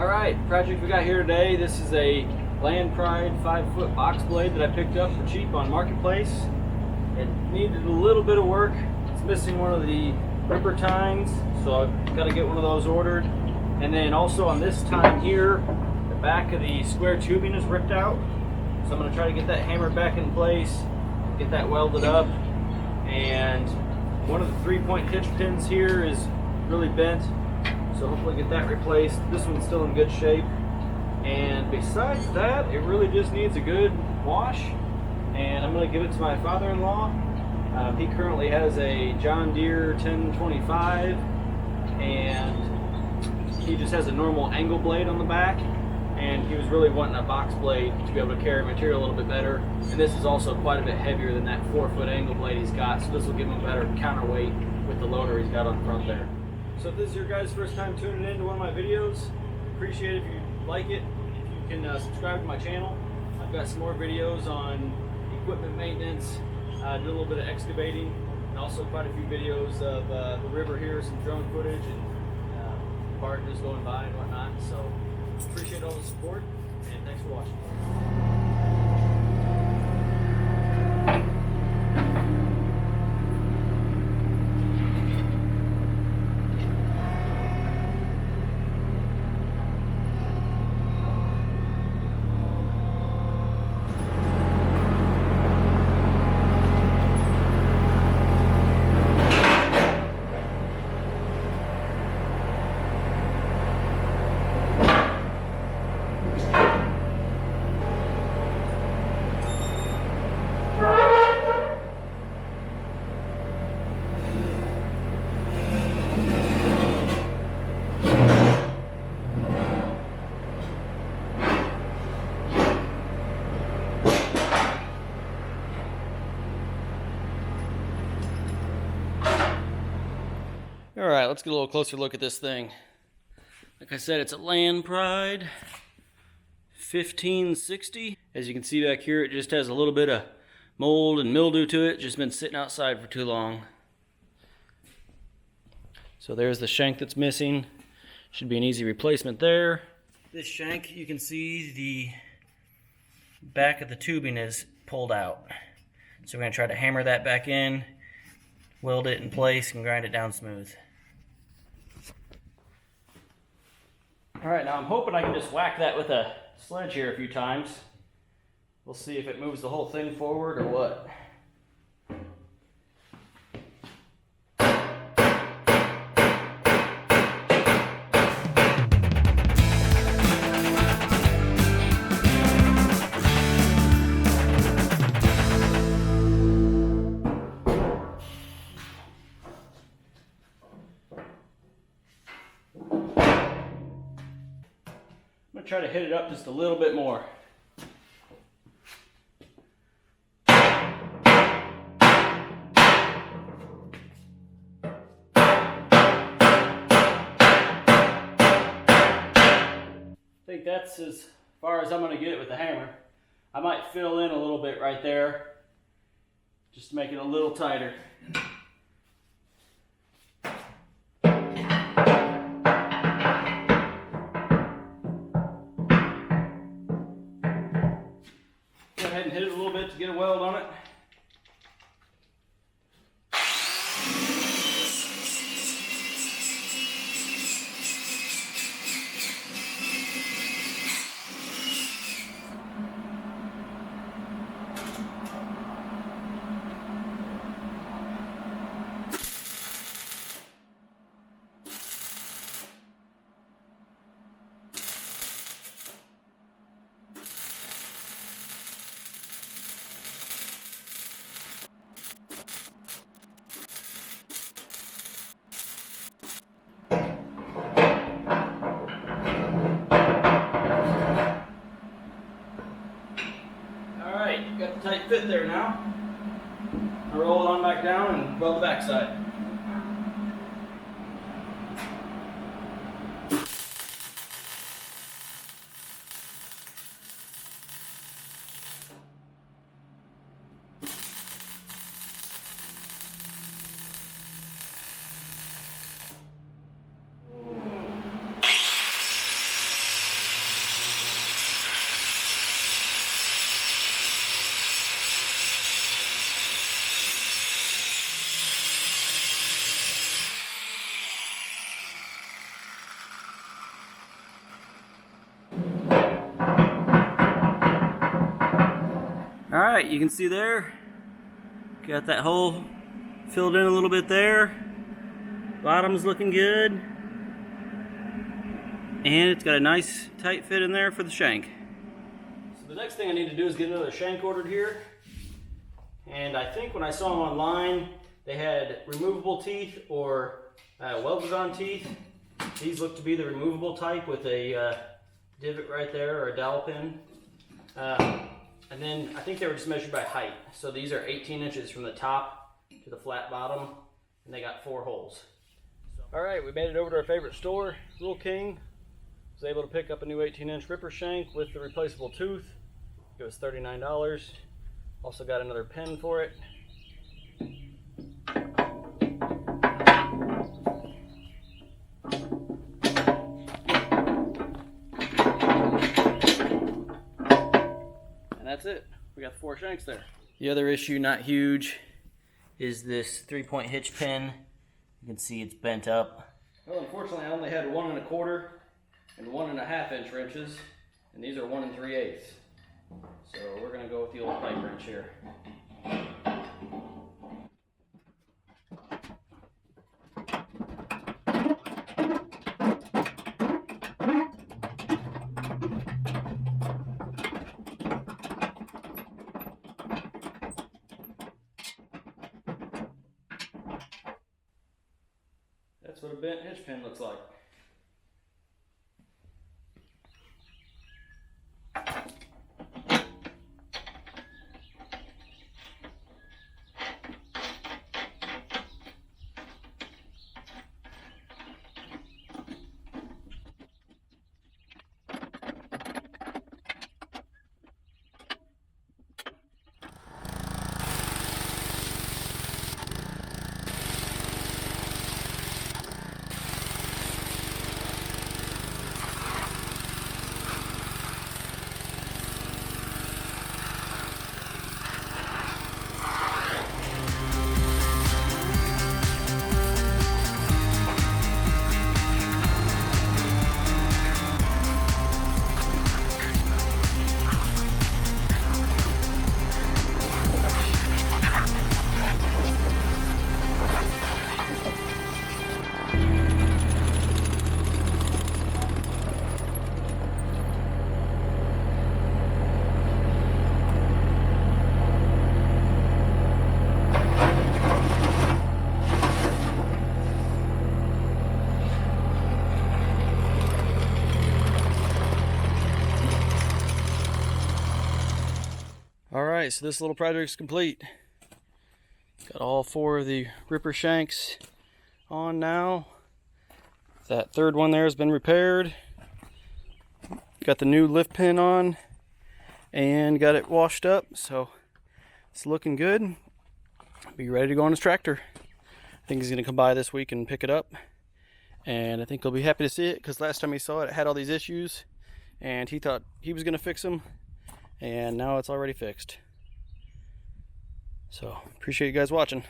Alright, project we got here today. This is a Land Pride 5-foot box blade that I picked up for cheap on Marketplace. It needed a little bit of work. It's missing one of the ripper tines, so I've got to get one of those ordered. And then also on this tine here, the back of the square tubing is ripped out. So I'm going to try to get that hammered back in place, get that welded up. And one of the 3-point hitch pins here is really bent, so hopefully get that replaced. This one's still in good shape. And besides that, it really just needs a good wash. And I'm going to give it to my father-in-law. He currently has a John Deere 1025, and he just has a normal angle blade on the back. And he was really wanting a box blade to be able to carry material a little bit better. And this is also quite a bit heavier than that 4-foot angle blade he's got, so this will give him a better counterweight with the loader he's got on front there. So if this is your guys' first time tuning in to one of my videos, appreciate it if you like it. If you can subscribe to my channel. I've got some more videos on equipment maintenance, do a little bit of excavating, and also quite a few videos of the river here, some drone footage and barges going by and whatnot. So appreciate all the support, and thanks for watching. All right, let's get a little closer look at this thing. Like I said, it's a Land Pride 1560. As you can see back here, it just has a little bit of mold and mildew to it. It's just been sitting outside for too long. So there's the shank that's missing. Should be an easy replacement there. This shank, you can see the back of the tubing is pulled out. So we're going to try to hammer that back in, weld it in place, and grind it down smooth. Alright, now I'm hoping I can just whack that with a sledge here a few times. We'll see if it moves the whole thing forward or what. I'm going to try to hit it up just a little bit more. I think that's as far as I'm going to get it with the hammer. I might fill in a little bit right there just to make it a little tighter. Go ahead and hit it a little bit to get a weld on it. Got the tight fit there now. I'll roll it on back down and weld the back side. right, you can see there, got that hole filled in a little bit there. Bottom's looking good. And it's got a nice tight fit in there for the shank. So the next thing I need to do is get another shank ordered here. And I think when I saw them online, they had removable teeth or welded on teeth. These look to be the removable type with a divot right there, or a dowel pin. And then I think they were just measured by height. So these are 18 inches from the top to the flat bottom, and they got 4 holes. All right, we made it over to our favorite store, Rural King. Was able to pick up a new 18-inch ripper shank with the replaceable tooth. It was $39. Also got another pen for it. And that's it. We got 4 shanks there. The other issue, not huge, is this 3-point hitch pin. You can see it's bent up. Well, unfortunately, I only had 1 1/4 and 1 1/2 inch wrenches, and these are 1 3/8. So we're gonna go with the old pipe wrench here. That's what a bent hitch pin looks like. Alright, so this little project's complete. Got all 4 of the ripper shanks on now. That third one there has been repaired. Got the new lift pin on and got it washed up, so it's looking good. Be ready to go on his tractor. I think he's going to come by this week and pick it up, and I think he'll be happy to see it, because last time he saw it, it had all these issues and he thought he was going to fix them, and now it's already fixed. So appreciate you guys watching.